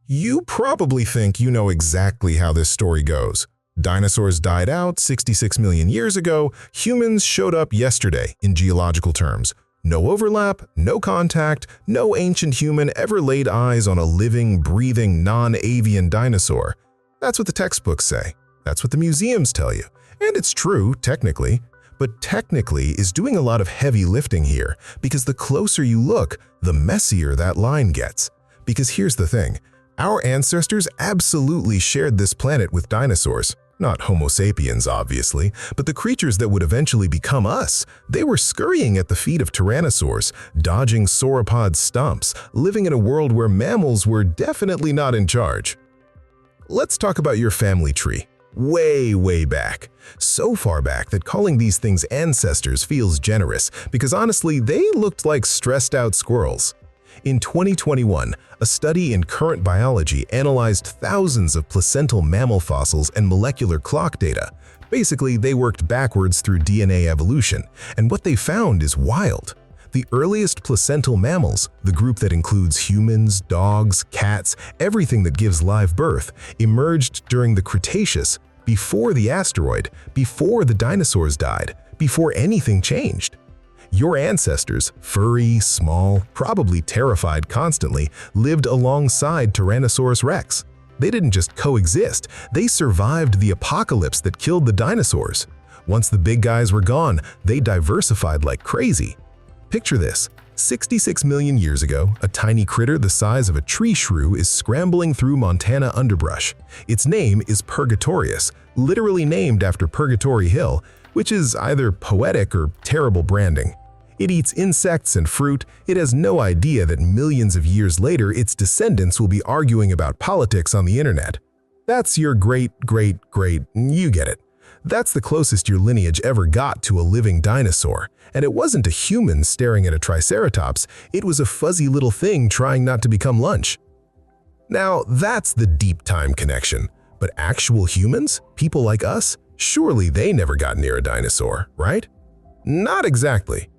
You probably think you know exactly how this story goes. Dinosaurs died out 66 million years ago, humans showed up yesterday in geological terms. No overlap, no contact, no ancient human ever laid eyes on a living, breathing, non-avian dinosaur. That's what the textbooks say. That's what the museums tell you. And it's true, technically. But technically is doing a lot of heavy lifting here, because the closer you look, the messier that line gets. Because here's the thing. Our ancestors absolutely shared this planet with dinosaurs. Not Homo sapiens, obviously, but the creatures that would eventually become us. They were scurrying at the feet of tyrannosaurs, dodging sauropod stumps, living in a world where mammals were definitely not in charge. Let's talk about your family tree. Way back. So far back that calling these things ancestors feels generous, because honestly, they looked like stressed-out squirrels. In 2021, a study in Current Biology analyzed thousands of placental mammal fossils and molecular clock data. Basically, they worked backwards through DNA evolution, and what they found is wild. The earliest placental mammals, the group that includes humans, dogs, cats, everything that gives live birth, emerged during the Cretaceous, before the asteroid, before the dinosaurs died, before anything changed. Your ancestors, furry, small, probably terrified constantly, lived alongside Tyrannosaurus rex. They didn't just coexist, they survived the apocalypse that killed the dinosaurs. Once the big guys were gone, they diversified like crazy. Picture this. 66 million years ago, a tiny critter the size of a tree shrew is scrambling through Montana underbrush. Its name is Purgatorius, literally named after Purgatory Hill, which is either poetic or terrible branding. It eats insects and fruit. It has no idea that millions of years later its descendants will be arguing about politics on the internet. That's your great, you get it. That's the closest your lineage ever got to a living dinosaur. And it wasn't a human staring at a triceratops, it was a fuzzy little thing trying not to become lunch. Now, that's the deep time connection. But actual humans? People like us? Surely they never got near a dinosaur, right? Not exactly.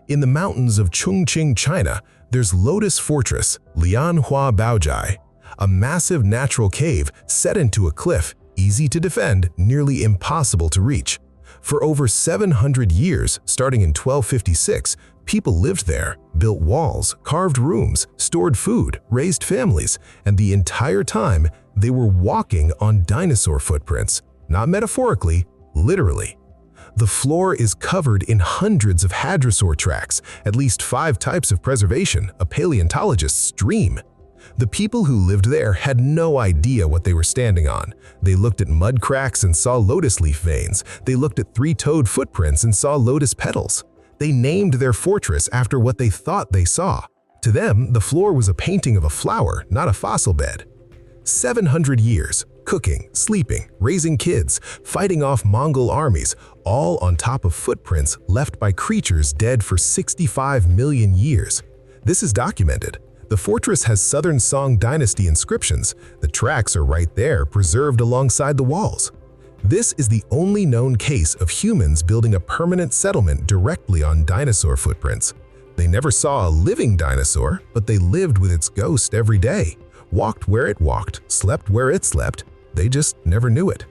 In the mountains of Chongqing, China, there's Lotus Fortress, Lianhua Baojai, a massive natural cave set into a cliff, easy to defend, nearly impossible to reach. For over 700 years, starting in 1256, people lived there, built walls, carved rooms, stored food, raised families, and the entire time they were walking on dinosaur footprints. Not metaphorically, literally. The floor is covered in hundreds of hadrosaur tracks, at least 5 types of preservation, a paleontologist's dream. The people who lived there had no idea what they were standing on. They looked at mud cracks and saw lotus leaf veins. They looked at 3-toed footprints and saw lotus petals. They named their fortress after what they thought they saw. To them, the floor was a painting of a flower, not a fossil bed. 700 years, cooking, sleeping, raising kids, fighting off Mongol armies, all on top of footprints left by creatures dead for 65 million years. This is documented. The fortress has Southern Song Dynasty inscriptions. The tracks are right there, preserved alongside the walls. This is the only known case of humans building a permanent settlement directly on dinosaur footprints. They never saw a living dinosaur, but they lived with its ghost every day, walked where it walked, slept where it slept. They just never knew it.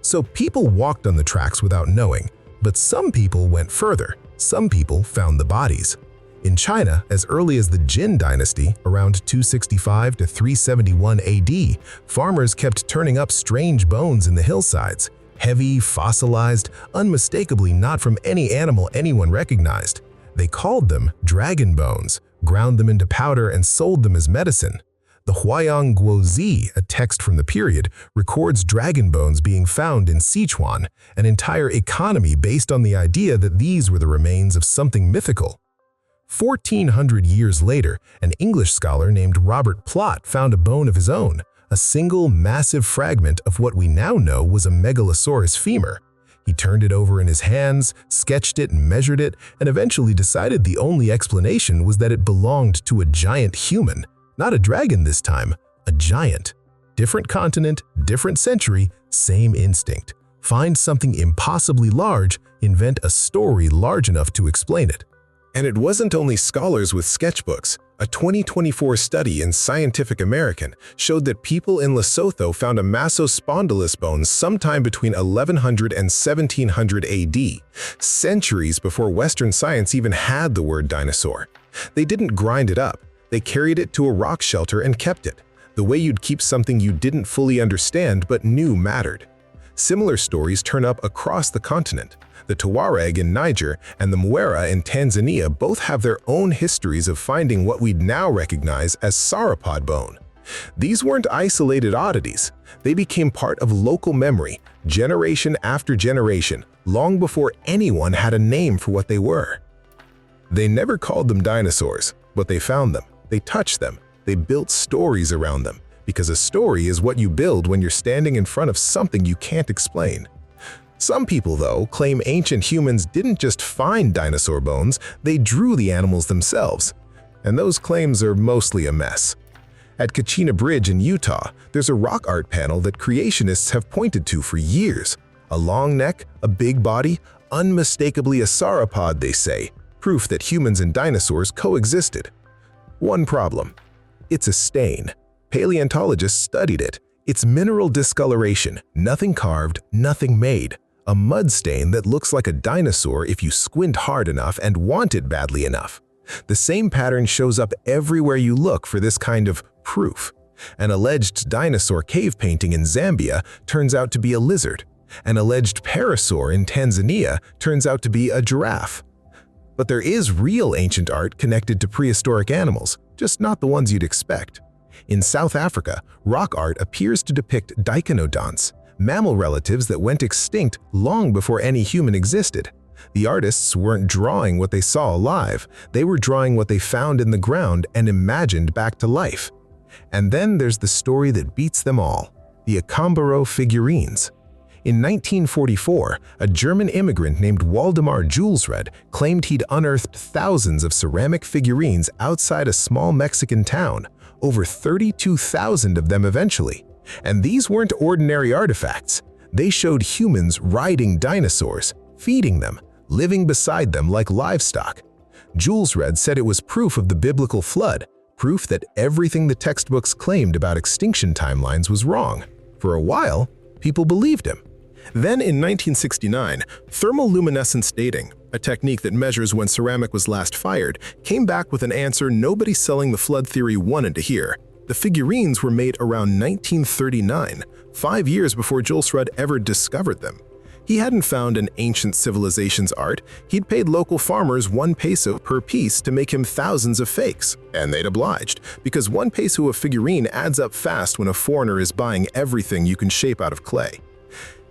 So people walked on the tracks without knowing, but some people went further. Some people found the bodies. In China, as early as the Jin dynasty, around 265 to 371 AD, farmers kept turning up strange bones in the hillsides. Heavy, fossilized, unmistakably not from any animal anyone recognized. They called them dragon bones, ground them into powder and sold them as medicine. The Huayang Guozi, a text from the period, records dragon bones being found in Sichuan, an entire economy based on the idea that these were the remains of something mythical. 1,400 years later, an English scholar named Robert Plot found a bone of his own, a single massive fragment of what we now know was a Megalosaurus femur. He turned it over in his hands, sketched it and measured it, and eventually decided the only explanation was that it belonged to a giant human. Not a dragon this time, a giant. Different continent, different century, same instinct. Find something impossibly large, invent a story large enough to explain it. And it wasn't only scholars with sketchbooks. A 2024 study in Scientific American showed that people in Lesotho found a massospondylus bone sometime between 1100 and 1700 AD, centuries before Western science even had the word dinosaur. They didn't grind it up, they carried it to a rock shelter and kept it, the way you'd keep something you didn't fully understand but knew mattered. Similar stories turn up across the continent. The Tuareg in Niger and the Mwera in Tanzania both have their own histories of finding what we'd now recognize as sauropod bone. These weren't isolated oddities. They became part of local memory, generation after generation, long before anyone had a name for what they were. They never called them dinosaurs, but they found them, they touched them, they built stories around them, because a story is what you build when you're standing in front of something you can't explain. Some people, though, claim ancient humans didn't just find dinosaur bones, they drew the animals themselves. And those claims are mostly a mess. At Kachina Bridge in Utah, there's a rock art panel that creationists have pointed to for years. A long neck, a big body, unmistakably a sauropod, they say, proof that humans and dinosaurs coexisted. One problem. It's a stain. Paleontologists studied it. It's mineral discoloration, nothing carved, nothing made. A mud stain that looks like a dinosaur if you squint hard enough and want it badly enough. The same pattern shows up everywhere you look for this kind of proof. An alleged dinosaur cave painting in Zambia turns out to be a lizard. An alleged parasaur in Tanzania turns out to be a giraffe. But there is real ancient art connected to prehistoric animals, just not the ones you'd expect. In South Africa, rock art appears to depict dicynodonts, mammal relatives that went extinct long before any human existed. The artists weren't drawing what they saw alive, they were drawing what they found in the ground and imagined back to life. And then there's the story that beats them all, the Akambaro figurines. In 1944, a German immigrant named Waldemar Julesred claimed he'd unearthed thousands of ceramic figurines outside a small Mexican town, over 32,000 of them eventually. And these weren't ordinary artifacts. They showed humans riding dinosaurs, feeding them, living beside them like livestock. Julesred said it was proof of the biblical flood, proof that everything the textbooks claimed about extinction timelines was wrong. For a while, people believed him. Then in 1969, thermal luminescence dating, a technique that measures when ceramic was last fired, came back with an answer nobody selling the flood theory wanted to hear. The figurines were made around 1939, 5 years before Julesred ever discovered them. He hadn't found an ancient civilization's art, he'd paid local farmers 1 peso per piece to make him thousands of fakes. And they'd obliged, because 1 peso a figurine adds up fast when a foreigner is buying everything you can shape out of clay.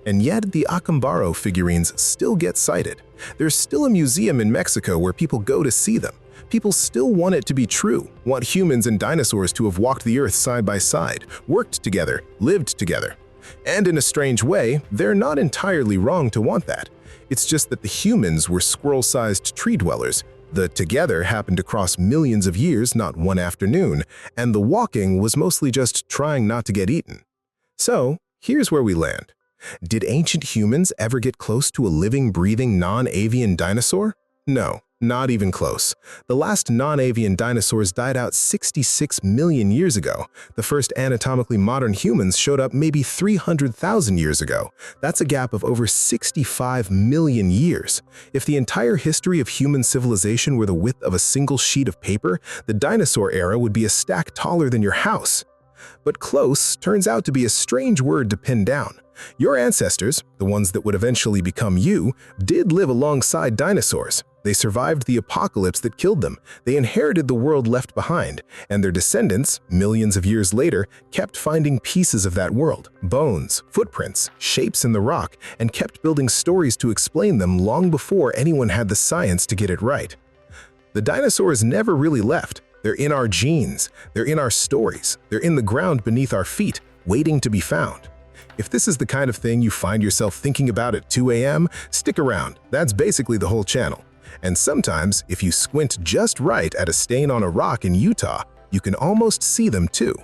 And yet the Akambaro figurines still get cited. There's still a museum in Mexico where people go to see them. People still want it to be true, want humans and dinosaurs to have walked the earth side by side, worked together, lived together. And in a strange way, they're not entirely wrong to want that. It's just that the humans were squirrel-sized tree dwellers. The together happened across millions of years, not one afternoon, and the walking was mostly just trying not to get eaten. So, here's where we land. Did ancient humans ever get close to a living, breathing, non-avian dinosaur? No, not even close. The last non-avian dinosaurs died out 66 million years ago. The first anatomically modern humans showed up maybe 300,000 years ago. That's a gap of over 65 million years. If the entire history of human civilization were the width of a single sheet of paper, the dinosaur era would be a stack taller than your house. But close turns out to be a strange word to pin down. Your ancestors, the ones that would eventually become you, did live alongside dinosaurs. They survived the apocalypse that killed them. They inherited the world left behind, and their descendants, millions of years later, kept finding pieces of that world, bones, footprints, shapes in the rock, and kept building stories to explain them long before anyone had the science to get it right. The dinosaurs never really left. They're in our genes, they're in our stories, they're in the ground beneath our feet, waiting to be found. If this is the kind of thing you find yourself thinking about at 2 a.m., stick around. That's basically the whole channel. And sometimes, if you squint just right at a stain on a rock in Utah, you can almost see them too.